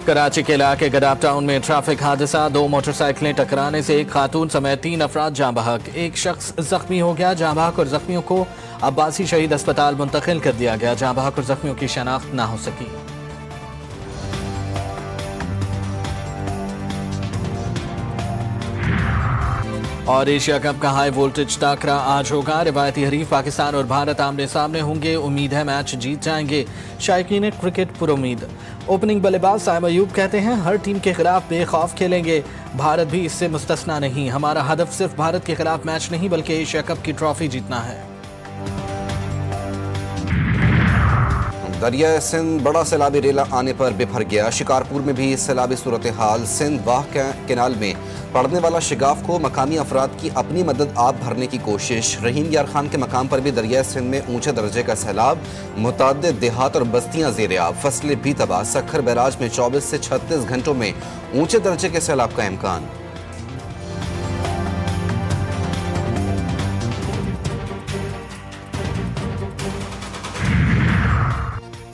कराची के इलाके गदाब टाउन में ट्रैफिक हादसा, 2 मोटरसाइकिलें टकराने से एक खातून समेत 3 अफराद जाँ बहक, एक शख्स जख्मी हो गया। जाँ बहक और जख्मियों को अब्बासी शहीद अस्पताल मुंतकिल कर दिया गया। जाँ बहक और जख्मियों की शनाख्त ना हो सकी। और एशिया कप का हाई वोल्टेज टाकरा आज होगा। रिवायती हरीफ पाकिस्तान और भारत आमने सामने होंगे। उम्मीद है मैच जीत जाएंगे। शायकीन क्रिकेट पुरुमीद। ओपनिंग बल्लेबाज साइम अयूब कहते हैं हर टीम के खिलाफ बेखौफ खेलेंगे, भारत भी इससे मुस्तस्ना नहीं। हमारा हदफ सिर्फ भारत के खिलाफ मैच नहीं बल्कि एशिया कप की ट्रॉफी जीतना है। दरिया सिंध बड़ा सैलाबी रेला आने पर बिफर गया। शिकारपुर में भी सैलाबी सूरत हाल। सिंध वाह कैनाल में पड़ने वाला शिगाफ को मकामी अफराद की अपनी मदद आप भरने की कोशिश। रहीम यार खान के मकाम पर भी दरिया सिंध में ऊंचे दर्जे का सैलाब। मुतअद्दिद देहात और बस्तियां ज़ेर आब, फसलें भी तबाह। सखर बैराज में 24 से 36 घंटों में ऊंचे दर्जे के सैलाब का इम्कान।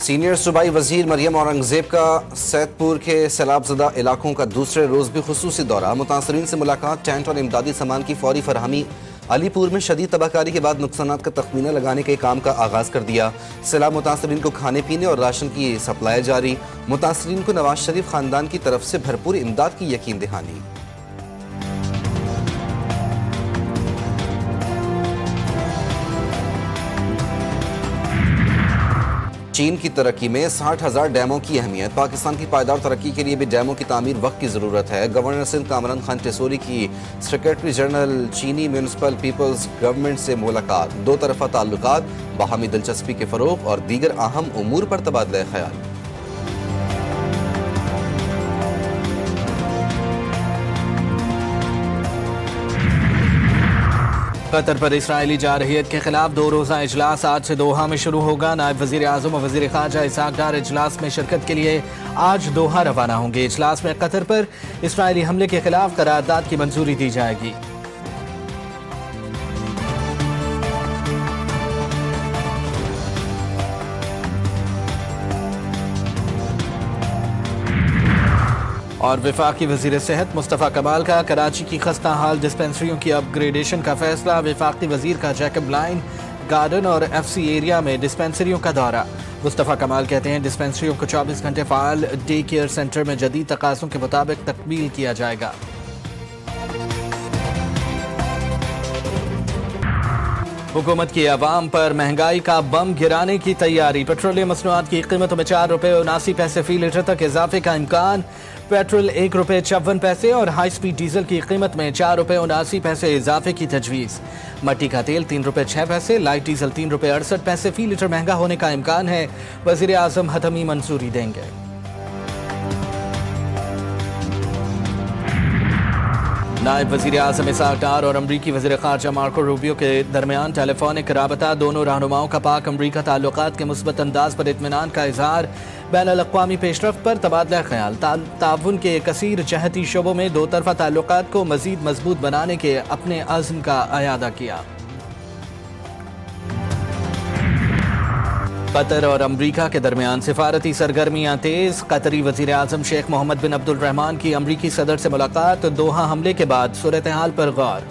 सीनियर सूबाई वजीर मरियम औरंगजेब का सैदपुर के सैलाबजदा इलाकों का दूसरे रोज भी खुसूसी दौरा। मुतासरीन से मुलाकात, टेंट और इमदादी सामान की फौरी फरहमी। अलीपुर में शदीद तबाहकारी के बाद नुकसानात का तखमीना लगाने के काम का आगाज कर दिया। सैलाब मुतासरीन को खाने पीने और राशन की सप्लाई जारी। मुतासरीन को नवाज शरीफ खानदान की तरफ से भरपूर इमदाद की यकीन दहानी। चीन की तरक्की में 60,000 डैमों की अहमियत। पाकिस्तान की पायदार तरक्की के लिए भी डैमों की तामीर वक्त की ज़रूरत है। गवर्नर सिंध कामरान खान टेसोरी की सेक्रेटरी जनरल चीनी म्यूनिसिपल पीपल्स गवर्नमेंट से मुलाकात। 2 तरफ़ा ताल्लुकात, बाहमी दिलचस्पी के फ़रोग़ और दीगर अहम उमूर पर तबादला ख्याल। कतर पर इसराइली जारहियत के खिलाफ 2 रोज़ा इजलास आज से दोहा में शुरू होगा। नायब वज़ीर आज़म और वज़ीर ख़ारजा इसहाक़ डार इजलास में शिरकत के लिए आज दोहा रवाना होंगे। इजलास में कतर पर इसराइली हमले के खिलाफ करारदाद की मंजूरी दी जाएगी। और वफाकी वज़ीर सेहत मुस्तफ़ा कमाल का कराची की खस्ता हाल डिस्पेंसरियों की अपग्रेडेशन का फैसला। वफाकी वज़ीर का जैकब लाइन गार्डन और FC एरिया में डिस्पेंसरियों का दौरा। मुस्तफ़ा कमाल कहते हैं डिस्पेंसरियों को 24 घंटे फ़ाल डे केयर सेंटर में जदीद तकाज़ों के मुताबिक तकमील किया जाएगा। हुकूमत की अवाम पर महंगाई का बम गिराने की तैयारी। पेट्रोलियम मसनूआत की कीमतों में 4 रुपये 79 पैसे फी लीटर तक इजाफे का इम्कान। पेट्रोल 1 रुपये 54 पैसे और हाई स्पीड डीजल की कीमत में 4 रुपये 79 पैसे इजाफे की तजवीज़। मट्टी का तेल 3 रुपये 6 पैसे, लाइट डीजल 3 रुपये 68 पैसे फी लीटर महंगा होने का इम्कान है। वज़ीर आज़म हतमी मंजूरी देंगे। नायब वज़ीर आज़म इसहाक़ डार और अमरीकी वज़ीर ख़ारजा मार्को रूबियो के दरमियान टेलीफोनिक राबता। दोनों रहनुमाओं का पाक अमरीका ताल्लुकात के मुस्बत अंदाज पर इत्मीनान का इजहार। बैनुल-अक़वामी पेशरफ़्त पर तबादला ख्याल। ताउन के कसीर जहती शोबों में 2 तरफ़ा ताल्लुकात को मज़ीद मजबूत बनाने के अपने अज़्म का अयादा किया। कतर और अमरीका के दरमियान सिफारती सरगर्मियां तेज। कतरी वज़ीर आज़म शेख मोहम्मद बिन अब्दुल रहमान की अमरीकी सदर से मुलाकात। दोहा हमले के बाद सूरत हाल पर गौर।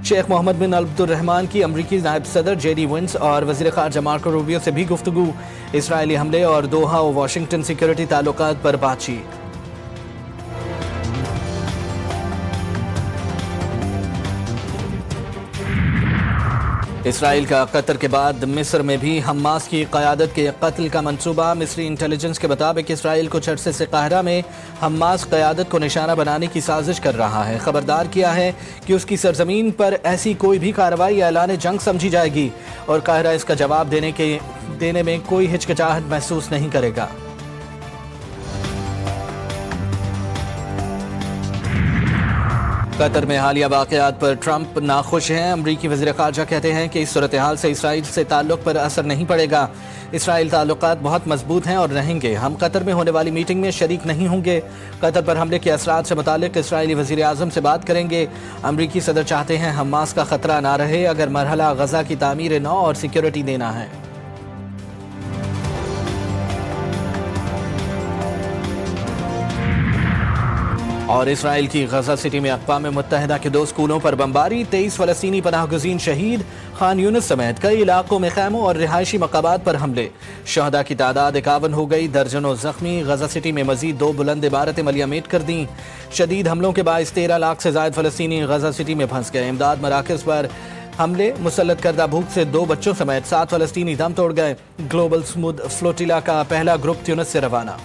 शेख मोहम्मद बिन अब्दुल रहमान की अमरीकी नायब सदर JD Vance और वज़ीर ख़ारजा मार्को रूबियो से भी गुफ्तगू। इसराइली हमले और दोहा और वाशिंगटन सिक्योरिटी ताल्लुकात पर बातचीत। इसराइल का कतर के बाद मिस्र में भी हमास की क़यादत के कत्ल का मंसूबा। मिस्री इंटेलिजेंस के मुताबिक इसराइल कुछ अरसे से काहिरा में हमास क़यादत को निशाना बनाने की साजिश कर रहा है। खबरदार किया है कि उसकी सरजमीन पर ऐसी कोई भी कार्रवाई या ऐलान जंग समझी जाएगी और काहिरा इसका जवाब देने में कोई हिचकिचाहट महसूस नहीं करेगा। कतर में हालिया वाक़यात पर ट्रंप नाखुश हैं। अमरीकी वज़ीर ख़ारजा कहते हैं कि इस सूरत हाल से इसराइल से ताल्लुक़ पर असर नहीं पड़ेगा। इसराइल ताल्लुकात बहुत मजबूत हैं और रहेंगे। हम कतर में होने वाली मीटिंग में शरीक नहीं होंगे। कतर पर हमले के असरात से मुतालिक इसराइली वज़ीर आज़म से बात करेंगे। अमरीकी सदर चाहते हैं हमास का ख़तरा ना रहे अगर मरहला गज़ा की तामीर नौ और सिक्योरिटी देना है। और इसराइल की गजा सिटी में अक़वाम मुत्तहिदा के 2 स्कूलों पर बमबारी, 23 फ़लस्तीनी पनाहगुज़ीन शहीद, खान यूनिस समेत कई इलाकों में खैमों और रिहायशी मकामात पर हमले। शहदा की तादाद 51 हो गई, दर्जनों जख्मी। गजा सिटी में मजीद 2 बुलंद इमारतें मलियामेट कर दी। शदीद हमलों के बायस 13 लाख से ज़ायद फ़लस्तीनी गजा सिटी में फंस गए। इमदाद मराकज़ पर हमले, मुसल्लत करदा भूख से 2 बच्चों समेत 7 फ़लस्तीनी दम तोड़ गए। ग्लोबल स्मूद फ्लोटिला का पहला ग्रुप ट्यूनिस से रवाना।